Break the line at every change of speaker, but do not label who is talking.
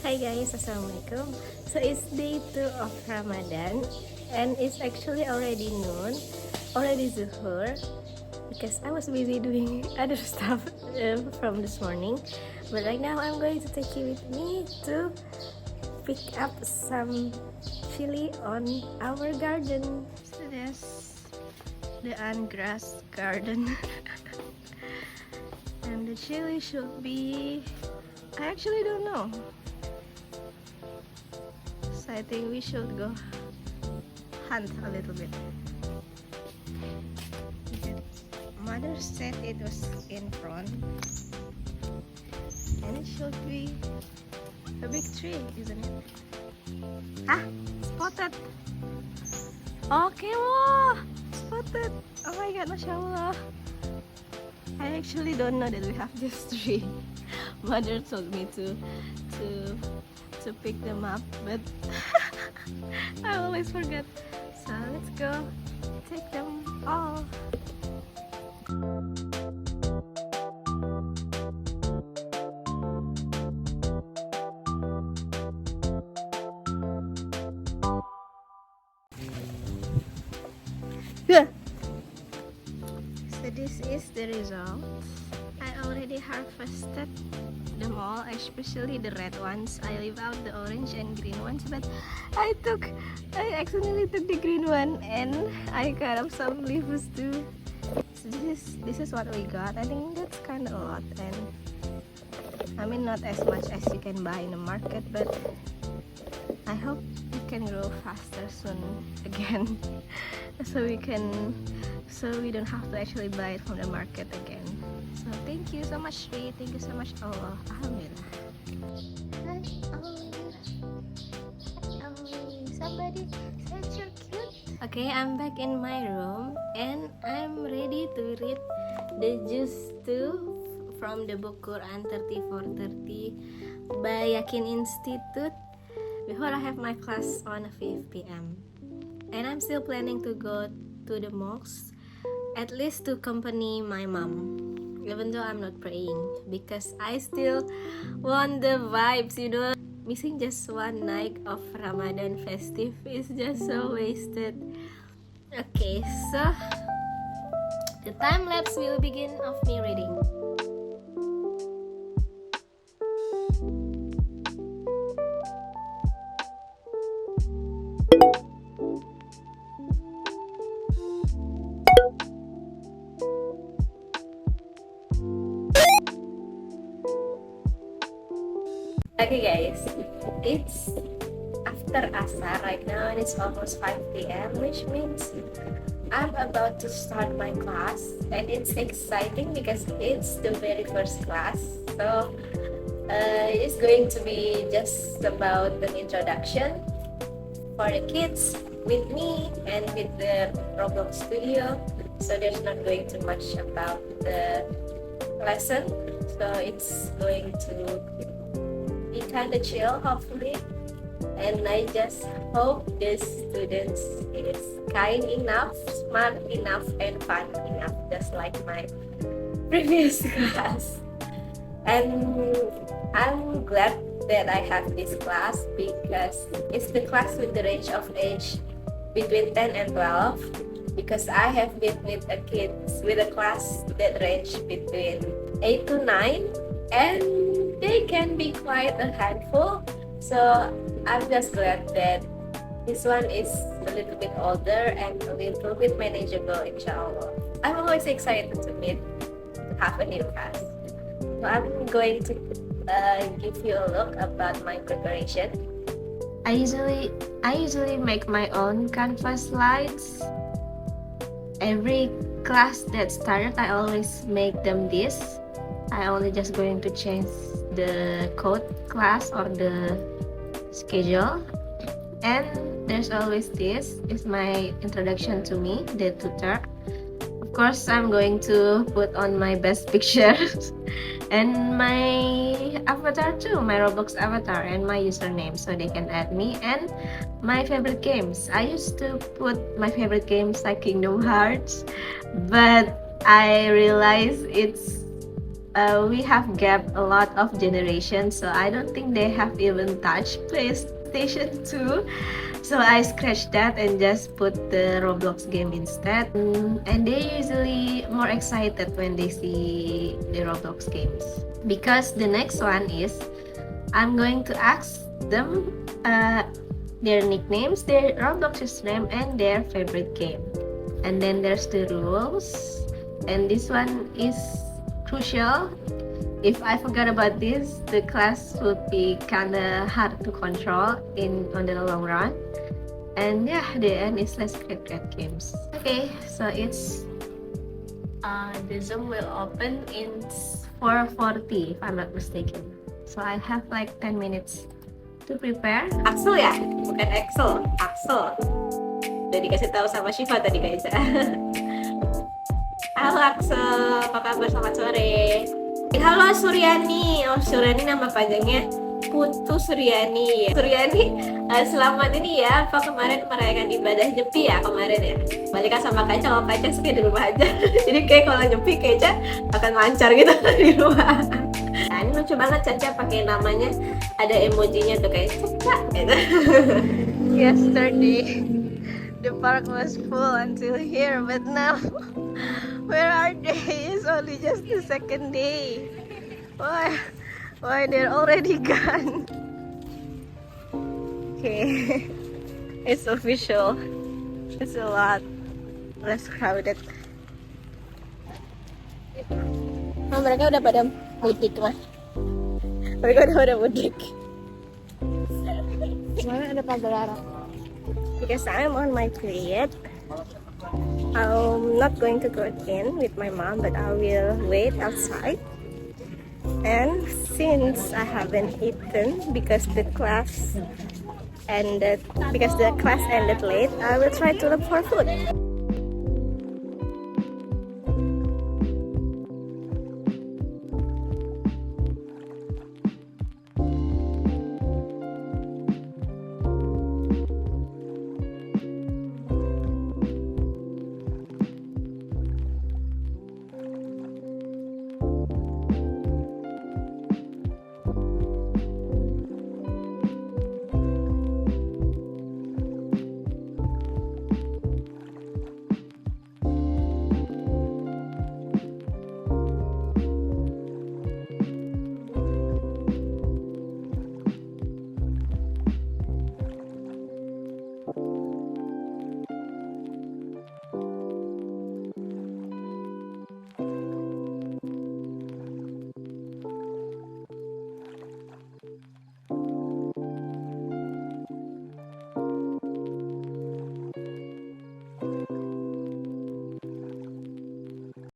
Hi guys, Assalamualaikum. So it's day 2 of Ramadan and it's actually already noon, already zuhur, because I was busy doing other stuff from this morning. But right now I'm going to take you with me to pick up some chili on our garden. So this the ungrass garden. And the chili should be, I actually don't know. So I think we should go hunt a little bit. Mother said it was in front, and it should be a big tree, isn't it? Ah, spotted. Okay, whoa, spotted. Oh my god, mashallah. I actually don't know that we have this tree. Mother told me to pick them up, but I always forget. So let's go take them all. Yeah. So this is the result. I already harvested them all, especially the red ones. I leave out the orange and green ones, but I accidentally took the green one and I cut up some leaves too. So this is what we got. I think that's kind of a lot, and I mean not as much as you can buy in the market, but I hope it can grow faster soon again. so we don't have to actually buy it from the market again. So thank you so much, Sri. Thank you so much, Allah. Alhamdulillah. Hi, somebody said you're cute. Okay, I'm back in my room and I'm ready to read the Juz 2 from the book Quran 3430 by Yakin Institute before I have my class on 5 p.m. And I'm still planning to go to the mosque, at least to accompany my mom, even though I'm not praying, because I still want the vibes, you know. Missing just one night of Ramadan festive is just so wasted. Okay, so the time lapse will begin of me reading. Okay guys, it's after Asar right now and it's almost 5 p.m. which means I'm about to start my class, and it's exciting because it's the very first class. So it's going to be just about an introduction for the kids with me and with the Roblox studio. So there's not going to much about the lesson. So it's going to be kind of chill, hopefully, and I just hope the students is kind enough, smart enough, and fun enough, just like my previous class. And I'm glad that I have this class because it's the class with the range of age between 10 and 12, because I have been with a kids with a class that range between 8 to 9, and they can be quite a handful. So I'm just glad that this one is a little bit older and a little bit manageable, inshallah. I'm always excited to have a new class. So I'm going to give you a look about my preparation. I usually make my own canvas slides. Every class that started, I always make them this. I only just going to change the code class or the schedule, and there's always this is my introduction to me, the tutor. Of course, I'm going to put on my best pictures and my avatar too, my Roblox avatar and my username, so they can add me, and my favorite games. I used to put my favorite games like Kingdom Hearts, but I realized it's we have gap a lot of generations, so I don't think they have even touched PlayStation 2. So I scratched that and just put the Roblox game instead. And they usually more excited when they see the Roblox games. Because the next one is, I'm going to ask them their nicknames, their Roblox username, and their favorite game. And then there's the rules. And this one is crucial. If I forgot about this, the class would be kinda hard to control on the long run. And yeah, the end is let's create games. Okay, so it's the Zoom will open in 4:40 if I'm not mistaken. So I have like 10 minutes to prepare. Axel ya? Bukan Axel, Axel. Udah dikasih tahu sama Shiva tadi Kak Iza. Halo Axel, apa kabar? Selamat sore. Halo Suryani. Oh, Suryani nama panjangnya Putu Suryani. Suryani, selamat ini ya. Apa kemarin merayakan ibadah Nyepi ya kemarin ya? Balikan sama Kaca, kalau Kaca suka di rumah aja. Jadi kayak kalau Nyepi Kaca akan lancar gitu di rumah. Nah, ini lucu banget Caca pakai namanya, ada emojinya tuh kayak Caca gitu. Yesterday the park was full until here, but now where are they? It's only just the second day. Why they're already gone? Okay, it's official. It's a lot less crowded. Oh, mereka udah pada mudik lah. Mereka udah pada mudik. Mana ada pagelaran? Because I'm on my period, I'm not going to go in with my mom, but I will wait outside. And since I haven't eaten because the class ended late, I will try to look for food.